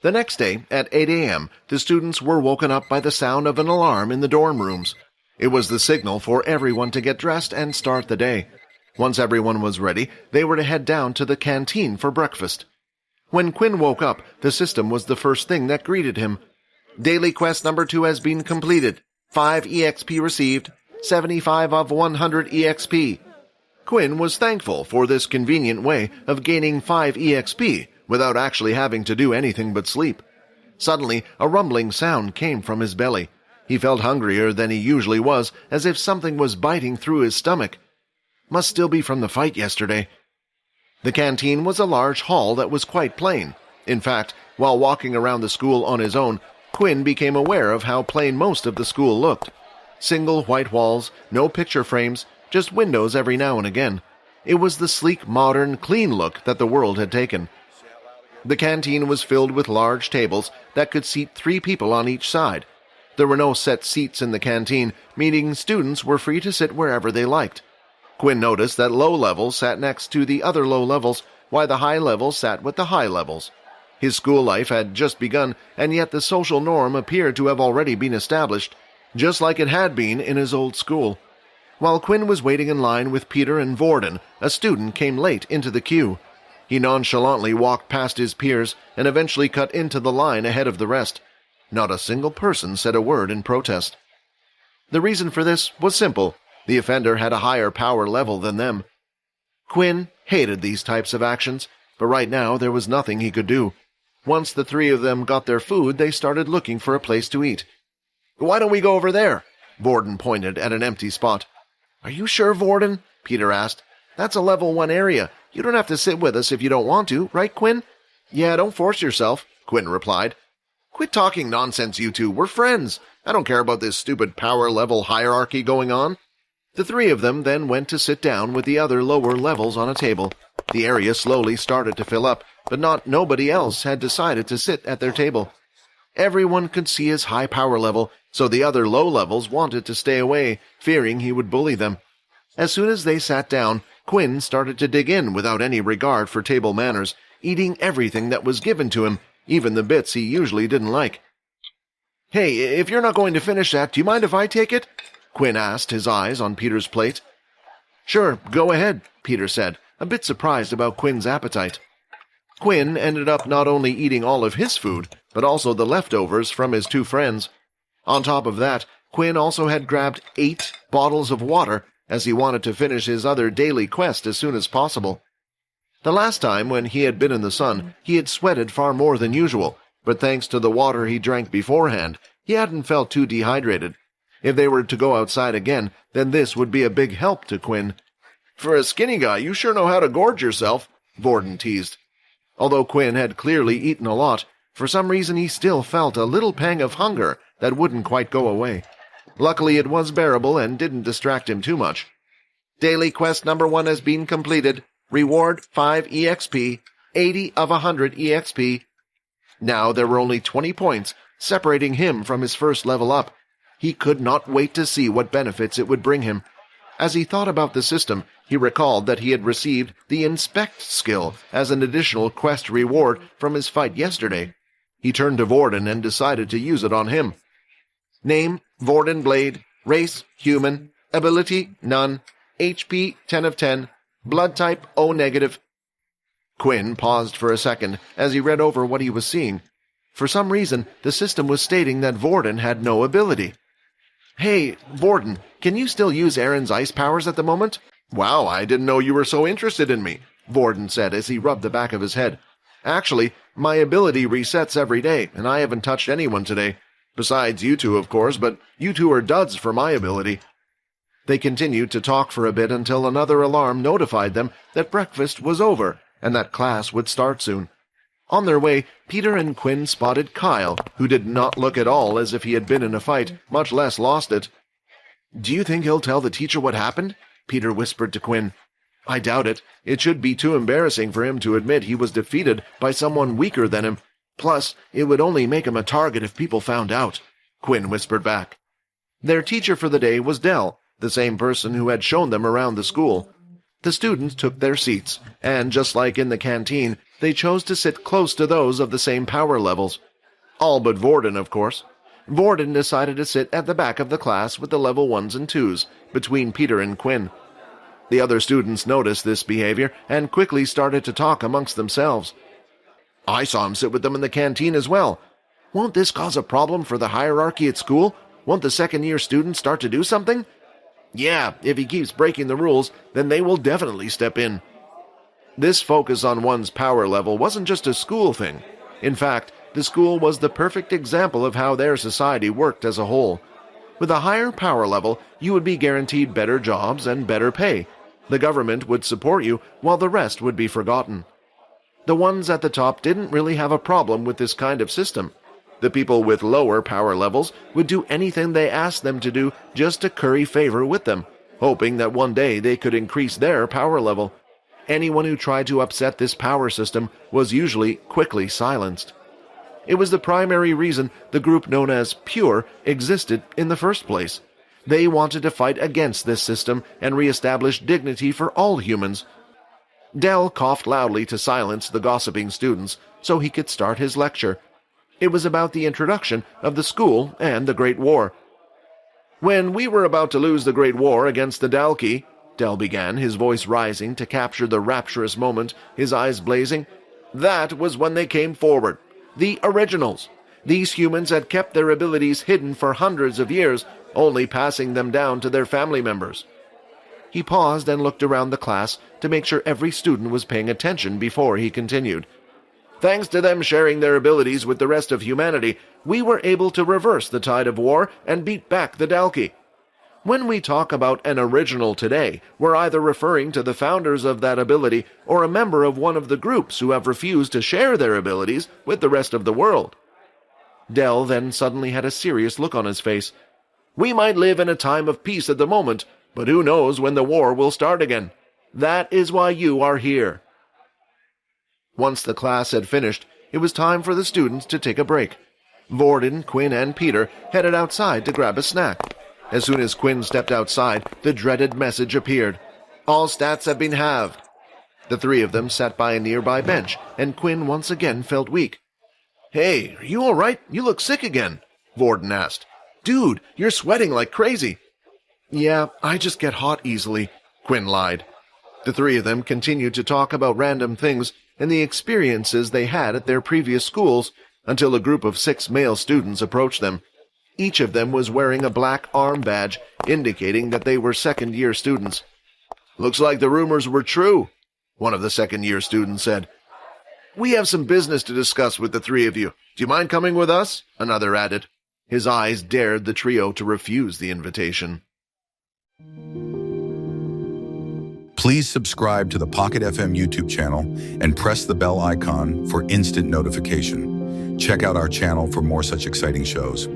The next day, at 8 a.m., the students were woken up by the sound of an alarm in the dorm rooms. It was the signal for everyone to get dressed and start the day. Once everyone was ready, they were to head down to the canteen for breakfast. When Quinn woke up, the system was the first thing that greeted him. Daily quest number 2 has been completed. 5 EXP received. 75 of 100 EXP. Quinn was thankful for this convenient way of gaining 5 EXP without actually having to do anything but sleep. Suddenly, a rumbling sound came from his belly. He felt hungrier than he usually was, as if something was biting through his stomach. Must still be from the fight yesterday. The canteen was a large hall that was quite plain. In fact, while walking around the school on his own, Quinn became aware of how plain most of the school looked. Single white walls, no picture frames, just windows every now and again. It was the sleek, modern, clean look that the world had taken. The canteen was filled with large tables that could seat 3 people on each side. There were no set seats in the canteen, meaning students were free to sit wherever they liked. Quinn noticed that low levels sat next to the other low levels, while the high levels sat with the high levels. His school life had just begun, and yet the social norm appeared to have already been established, just like it had been in his old school. While Quinn was waiting in line with Peter and Vorden, a student came late into the queue. He nonchalantly walked past his peers and eventually cut into the line ahead of the rest. Not a single person said a word in protest. The reason for this was simple. The offender had a higher power level than them. Quinn hated these types of actions, but right now there was nothing he could do. Once the 3 of them got their food, they started looking for a place to eat. "Why don't we go over there?" Vorden pointed at an empty spot. "Are you sure, Vorden?" Peter asked. "That's a level 1 area. You don't have to sit with us if you don't want to, right, Quinn?" "Yeah, don't force yourself," Quinn replied. "Quit talking nonsense, you two. We're friends. I don't care about this stupid power level hierarchy going on." The 3 of them then went to sit down with the other lower levels on a table. The area slowly started to fill up, but nobody else had decided to sit at their table. Everyone could see his high power level, so the other low levels wanted to stay away, fearing he would bully them. As soon as they sat down, Quinn started to dig in without any regard for table manners, eating everything that was given to him, even the bits he usually didn't like. "Hey, if you're not going to finish that, do you mind if I take it?" Quinn asked, his eyes on Peter's plate. "Sure, go ahead," Peter said, a bit surprised about Quinn's appetite. Quinn ended up not only eating all of his food, but also the leftovers from his 2 friends. On top of that, Quinn also had grabbed 8 bottles of water, as he wanted to finish his other daily quest as soon as possible. The last time when he had been in the sun, he had sweated far more than usual, but thanks to the water he drank beforehand, he hadn't felt too dehydrated. If they were to go outside again, then this would be a big help to Quinn. "For a skinny guy, you sure know how to gorge yourself," Vorden teased. Although Quinn had clearly eaten a lot, for some reason he still felt a little pang of hunger that wouldn't quite go away. Luckily it was bearable and didn't distract him too much. "Daily quest number 1 has been completed. Reward 5 EXP, 80 of 100 EXP. Now there were only 20 points separating him from his first level up. He could not wait to see what benefits it would bring him. As he thought about the system, he recalled that he had received the Inspect skill as an additional quest reward from his fight yesterday. He turned to Vorden and decided to use it on him. Name, Vorden Blade. Race, human. Ability, none. HP, 10 of 10. Blood type, O negative. Quinn paused for a second as he read over what he was seeing. For some reason, the system was stating that Vorden had no ability. "Hey, Vorden, can you still use Aaron's ice powers at the moment?" "Wow, I didn't know you were so interested in me," Vorden said as he rubbed the back of his head. "Actually, my ability resets every day, and I haven't touched anyone today. Besides you two, of course, but you two are duds for my ability." They continued to talk for a bit until another alarm notified them that breakfast was over and that class would start soon. On their way, Peter and Quinn spotted Kyle, who did not look at all as if he had been in a fight, much less lost it. "Do you think he'll tell the teacher what happened?" Peter whispered to Quinn. "I doubt it. It should be too embarrassing for him to admit he was defeated by someone weaker than him. Plus, it would only make him a target if people found out," Quinn whispered back. Their teacher for the day was Dell, the same person who had shown them around the school. The students took their seats, and just like in the canteen, They chose to sit close to those of the same power levels. All but Vorden, of course. Vorden decided to sit at the back of the class with the level 1s and 2s, between Peter and Quinn. The other students noticed this behavior and quickly started to talk amongst themselves. I saw him sit with them in the canteen as well. Won't this cause a problem for the hierarchy at school? Won't the second-year students start to do something? Yeah, if he keeps breaking the rules, then they will definitely step in. This focus on one's power level wasn't just a school thing. In fact, the school was the perfect example of how their society worked as a whole. With a higher power level, you would be guaranteed better jobs and better pay. The government would support you, while the rest would be forgotten. The ones at the top didn't really have a problem with this kind of system. The people with lower power levels would do anything they asked them to do just to curry favor with them, hoping that one day they could increase their power level. Anyone who tried to upset this power system was usually quickly silenced. It was the primary reason the group known as Pure existed in the first place. They wanted to fight against this system and reestablish dignity for all humans. Dell coughed loudly to silence the gossiping students so he could start his lecture. It was about the introduction of the school and the Great War. When we were about to lose the Great War against the Dalki, Dell began, his voice rising to capture the rapturous moment, his eyes blazing, that was when they came forward. The originals. These humans had kept their abilities hidden for hundreds of years, only passing them down to their family members. He paused and looked around the class to make sure every student was paying attention before he continued. Thanks to them sharing their abilities with the rest of humanity, we were able to reverse the tide of war and beat back the Dalki. When we talk about an original today, we're either referring to the founders of that ability or a member of one of the groups who have refused to share their abilities with the rest of the world. Dell then suddenly had a serious look on his face. We might live in a time of peace at the moment, but who knows when the war will start again. That is why you are here. Once the class had finished, it was time for the students to take a break. Vorden, Quinn, and Peter headed outside to grab a snack. As soon as Quinn stepped outside, the dreaded message appeared. All stats have been halved. The three of them sat by a nearby bench, and Quinn once again felt weak. Hey, are you all right? You look sick again, Vorden asked. Dude, you're sweating like crazy. Yeah, I just get hot easily, Quinn lied. The three of them continued to talk about random things and the experiences they had at their previous schools until a group of 6 male students approached them. Each of them was wearing a black arm badge, indicating that they were second-year students. Looks like the rumors were true, one of the second-year students said. We have some business to discuss with the three of you. Do you mind coming with us? Another added. His eyes dared the trio to refuse the invitation. Please subscribe to the Pocket FM YouTube channel and press the bell icon for instant notification. Check out our channel for more such exciting shows.